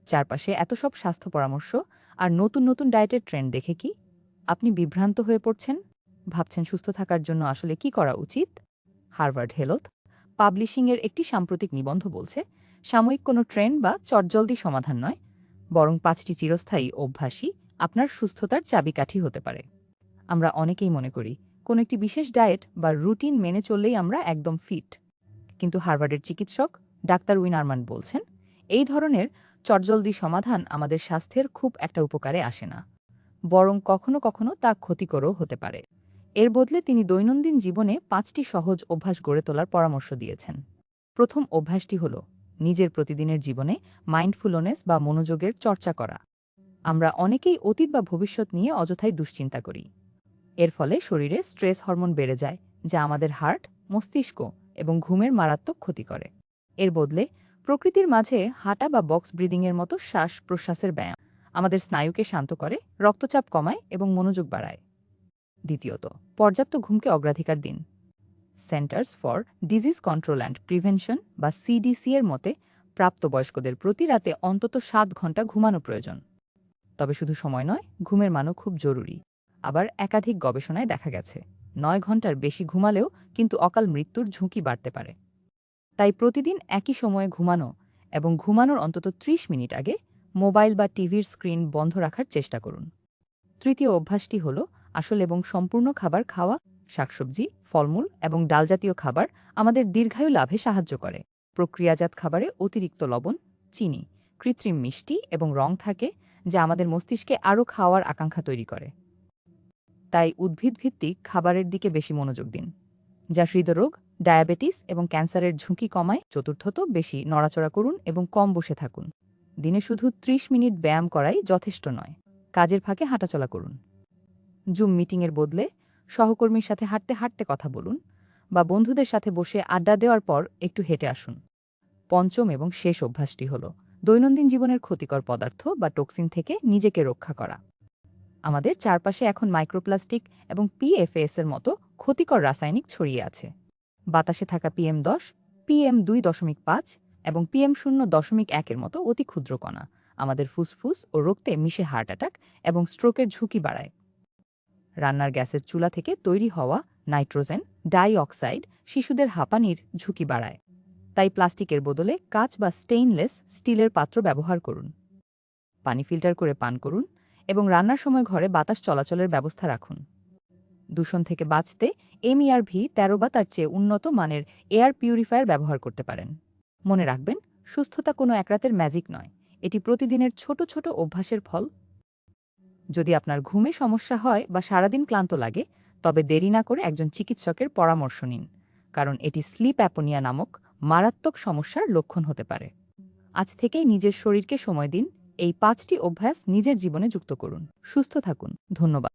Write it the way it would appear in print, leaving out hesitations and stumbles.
চারপাশে এত সব স্বাস্থ্য পরামর্শ আর নতুন নতুন ডায়েটের ট্রেন্ড দেখে কি আপনি বিভ্রান্ত হয়ে পড়ছেন? ভাবছেন সুস্থ থাকার জন্য আসলে কি করা উচিত? হার্ভার্ড হেলথ পাবলিশিংয়ের একটি সাম্প্রতিক নিবন্ধ বলছে, সাময়িক কোনো ট্রেন্ড বা চটজলদি সমাধান নয়, বরং ৫টি চিরস্থায়ী অভ্যাসই আপনার সুস্থতার চাবিকাঠি হতে পারে। আমরা অনেকেই মনে করি কোনো একটি বিশেষ ডায়েট বা রুটিন মেনে চললেই আমরা একদম ফিট। কিন্তু হার্ভার্ডের চিকিৎসক ডাক্তার উইনারমান বলছেন, এই ধরনের চটজলদি সমাধান আমাদের স্বাস্থ্যের খুব একটা উপকারে আসে না, বরং কখনো কখনো তা ক্ষতিকরও হতে পারে। এর বদলে তিনি দৈনন্দিন জীবনে ৫টি সহজ অভ্যাস গড়ে তোলার পরামর্শ দিয়েছেন। প্রথম অভ্যাসটি হল নিজের প্রতিদিনের জীবনে মাইন্ডফুলনেস বা মনোযোগের চর্চা করা। আমরা অনেকেই অতীত বা ভবিষ্যৎ নিয়ে অযথাই দুশ্চিন্তা করি। এর ফলে শরীরে স্ট্রেস হরমোন বেড়ে যায়, যা আমাদের হার্ট, মস্তিষ্ক এবং ঘুমের মারাত্মক ক্ষতি করে। এর বদলে প্রকৃতির মাঝে হাঁটা বা বক্স ব্রিদিংয়ের মতো শ্বাস প্রশ্বাসের ব্যায়াম আমাদের স্নায়ুকে শান্ত করে, রক্তচাপ কমায় এবং মনোযোগ বাড়ায়। দ্বিতীয়ত, পর্যাপ্ত ঘুমকে অগ্রাধিকার দিন। Centres for disease control and prevention বা সিডিসি এর মতে প্রাপ্তবয়স্কদের প্রতি রাতে অন্তত ৭ ঘন্টা ঘুমানো প্রয়োজন। তবে শুধু সময় নয়, ঘুমের মানও খুব জরুরি। আবার একাধিক গবেষণায় দেখা গেছে ৯ ঘন্টার বেশি ঘুমালেও কিন্তু অকাল মৃত্যুর ঝুঁকি বাড়তে পারে। তাই প্রতিদিন একই সময়ে ঘুমানো এবং ঘুমানোর অন্তত ৩০ মিনিট আগে মোবাইল বা টিভির স্ক্রিন বন্ধ রাখার চেষ্টা করুন। তৃতীয় অভ্যাসটি হল আসল এবং সম্পূর্ণ খাবার খাওয়া। শাকসবজি, ফলমূল এবং ডালজাতীয় খাবার আমাদের দীর্ঘায়ু লাভে সাহায্য করে। প্রক্রিয়াজাত খাবারে অতিরিক্ত লবণ, চিনি, কৃত্রিম মিষ্টি এবং রং থাকে, যা আমাদের মস্তিষ্কে আরও খাওয়ার আকাঙ্ক্ষা তৈরি করে। তাই উদ্ভিদভিত্তিক খাবারের দিকে বেশি মনোযোগ দিন, যা হৃদরোগ, ডায়াবেটিস এবং ক্যান্সারের ঝুঁকি কমায়। চতুর্থত, বেশি নড়াচড়া করুন এবং কম বসে থাকুন। দিনে শুধু ৩০ মিনিট ব্যায়াম করাই যথেষ্ট নয়, কাজের ফাঁকে হাঁটাচলা করুন। জুম মিটিংয়ের বদলে সহকর্মীর সাথে হাঁটতে হাঁটতে কথা বলুন বা বন্ধুদের সাথে বসে আড্ডা দেওয়ার পর একটু হেঁটে আসুন। পঞ্চম এবং শেষ অভ্যাসটি হল দৈনন্দিন জীবনের ক্ষতিকর পদার্থ বা টক্সিন থেকে নিজেকে রক্ষা করা। আমাদের চারপাশে এখন মাইক্রোপ্লাস্টিক এবং পিএফএস এর মতো ক্ষতিকর রাসায়নিক ছড়িয়ে আছে। বাতাসে থাকা PM10, PM2.5 এবং PM0.1 এর মতো অতি ক্ষুদ্র কণা আমাদের ফুসফুস ও রক্তে মিশে হার্ট অ্যাটাক এবং স্ট্রোকের ঝুঁকি বাড়ায়। রান্নার গ্যাসের চুলা থেকে তৈরি হওয়া নাইট্রোজেন ডাই অক্সাইড শিশুদের হাঁপানির ঝুঁকি বাড়ায়। তাই প্লাস্টিকের বদলে কাঁচ বা স্টেইনলেস স্টিলের পাত্র ব্যবহার করুন। পানি ফিল্টার করে পান করুন এবং রান্নার সময় ঘরে বাতাস চলাচলের ব্যবস্থা রাখুন। দূষণ থেকে বাঁচতে MERV13 বা তার চেয়ে উন্নত মানের এয়ার পিউরিফায়ার ব্যবহার করতে পারেন। মনে রাখবেন, সুস্থতা কোনো এক রাতের ম্যাজিক নয়, এটি প্রতিদিনের ছোট ছোট অভ্যাসের ফল। যদি আপনার ঘুমে সমস্যা হয় বা সারাদিন ক্লান্ত লাগে, তবে দেরি না করে একজন চিকিৎসকের পরামর্শ নিন, কারণ এটি স্লিপ অ্যাপনিয়া নামক মারাত্মক সমস্যার লক্ষণ হতে পারে। আজ থেকেই নিজের শরীরকে সময় দিন, এই ৫টি অভ্যাস নিজের জীবনে যুক্ত করুন। সুস্থ থাকুন। ধন্যবাদ।